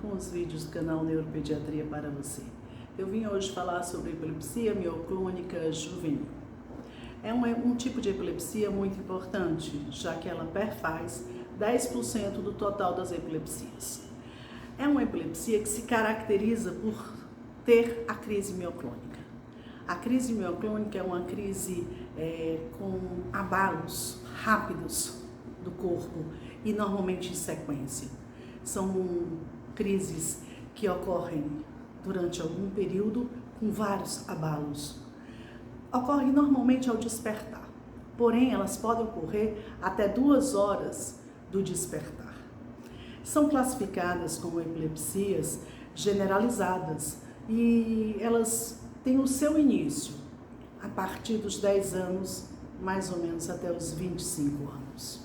com os vídeos do canal Neuropediatria para você. Eu vim hoje falar sobre epilepsia mioclônica juvenil. É um tipo de epilepsia muito importante, já que ela perfaz 10% do total das epilepsias. É uma epilepsia que se caracteriza por ter a crise mioclônica. A crise mioclônica é uma crise com abalos rápidos do corpo e normalmente em sequência. São crises que ocorrem durante algum período com vários abalos. Ocorrem normalmente ao despertar, porém elas podem ocorrer até 2 horas do despertar. São classificadas como epilepsias generalizadas e elas têm o seu início a partir dos 10 anos, mais ou menos até os 25 anos.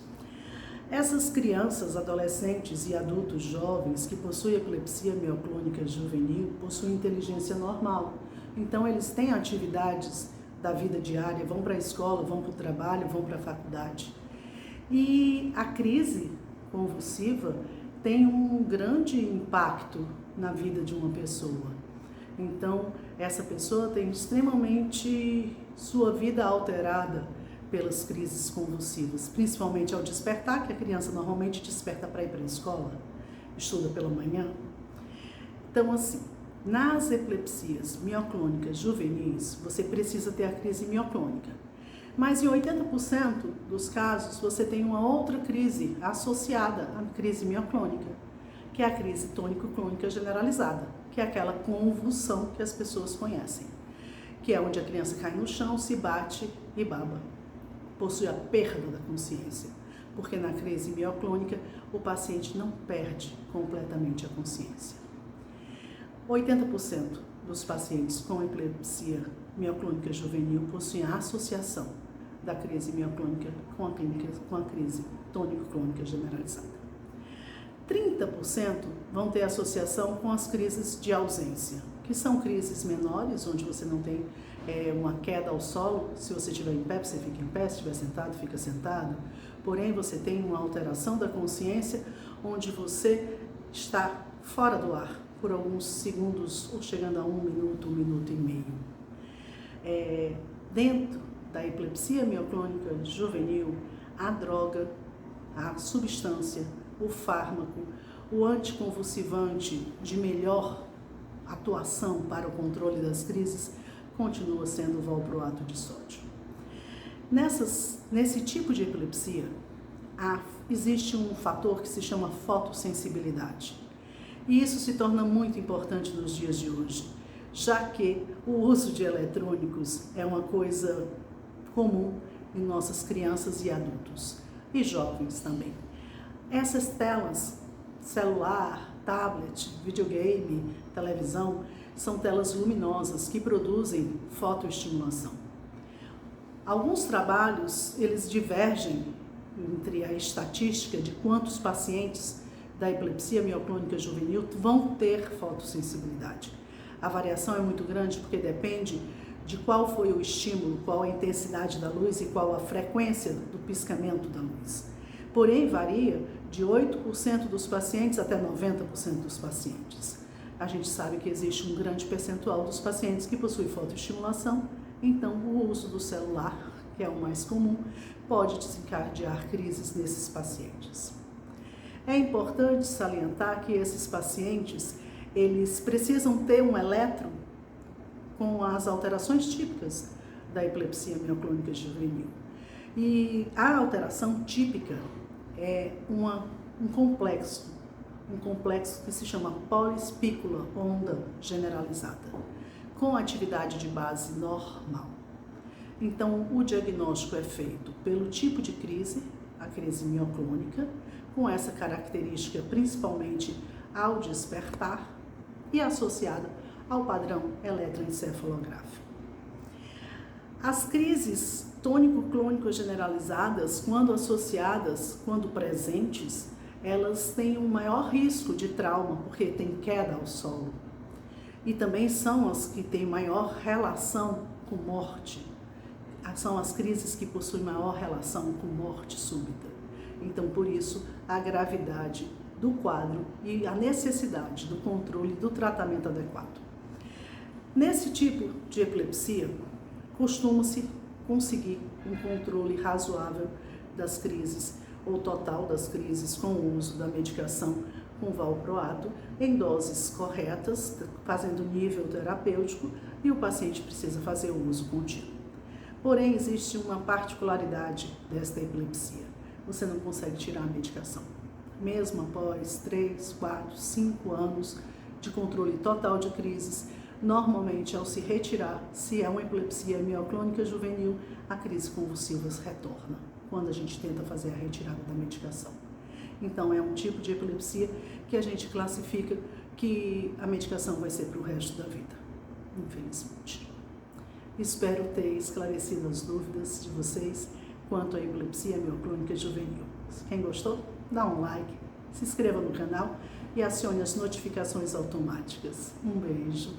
Essas crianças, adolescentes e adultos jovens que possuem epilepsia mioclônica juvenil possuem inteligência normal. Então eles têm atividades da vida diária, vão para a escola, vão para o trabalho, vão para a faculdade. E a crise convulsiva tem um grande impacto na vida de uma pessoa. Então essa pessoa tem extremamente sua vida alterada pelas crises convulsivas, principalmente ao despertar, que a criança normalmente desperta para ir para a escola, estuda pela manhã. Então, assim, nas epilepsias mioclônicas juvenis, você precisa ter a crise mioclônica. Mas em 80% dos casos, você tem uma outra crise associada à crise mioclônica, que é a crise tônico-clônica generalizada, que é aquela convulsão que as pessoas conhecem, que é onde a criança cai no chão, se bate e baba. Possui a perda da consciência, porque na crise mioclônica o paciente não perde completamente a consciência. 80% dos pacientes com epilepsia mioclônica juvenil possuem a associação da crise mioclônica com a crise tônico-clônica generalizada. 30% vão ter associação com as crises de ausência, que são crises menores, onde você não tem uma queda ao solo. Se você estiver em pé, você fica em pé, se estiver sentado, fica sentado. Porém, você tem uma alteração da consciência, onde você está fora do ar por alguns segundos, ou chegando a 1 minuto, 1 minuto e meio. Dentro da epilepsia mioclônica juvenil, a droga, a substância, o fármaco, o anticonvulsivante de melhor atuação para o controle das crises continua sendo o valproato de sódio. Nesse tipo de epilepsia, existe um fator que se chama fotossensibilidade. E isso se torna muito importante nos dias de hoje, já que o uso de eletrônicos é uma coisa comum em nossas crianças e adultos, e jovens também. Essas telas, celular, tablet, videogame, televisão, são telas luminosas que produzem fotoestimulação. Alguns trabalhos, eles divergem entre a estatística de quantos pacientes da epilepsia mioclônica juvenil vão ter fotossensibilidade. A variação é muito grande porque depende de qual foi o estímulo, qual a intensidade da luz e qual a frequência do piscamento da luz. Porém, varia de 8% dos pacientes até 90% dos pacientes. A gente sabe que existe um grande percentual dos pacientes que possuem fotoestimulação, então o uso do celular, que é o mais comum, pode desencadear crises nesses pacientes. É importante salientar que esses pacientes, eles precisam ter um eletro com as alterações típicas da epilepsia mioclônica juvenil. E a alteração típica é um complexo que se chama polispícula onda generalizada, com atividade de base normal. Então, o diagnóstico é feito pelo tipo de crise, a crise mioclônica, com essa característica principalmente ao despertar e associada ao padrão eletroencefalográfico. As crises tônico-clônico generalizadas, quando associadas, quando presentes, elas têm um maior risco de trauma, porque tem queda ao solo. E também são as que têm maior relação com morte. São as crises que possuem maior relação com morte súbita. Então, por isso, a gravidade do quadro e a necessidade do controle do tratamento adequado. Nesse tipo de epilepsia, costuma-se conseguir um controle razoável das crises ou total das crises com o uso da medicação com valproato em doses corretas, fazendo nível terapêutico, e o paciente precisa fazer o uso contínuo. Porém, existe uma particularidade desta epilepsia: você não consegue tirar a medicação. Mesmo após 3, 4, 5 anos de controle total de crises, normalmente ao se retirar, se é uma epilepsia mioclônica juvenil, a crise convulsiva retorna, quando a gente tenta fazer a retirada da medicação. Então é um tipo de epilepsia que a gente classifica que a medicação vai ser para o resto da vida, infelizmente. Espero ter esclarecido as dúvidas de vocês quanto à epilepsia mioclônica juvenil. Quem gostou, dá um like, se inscreva no canal e acione as notificações automáticas. Um beijo.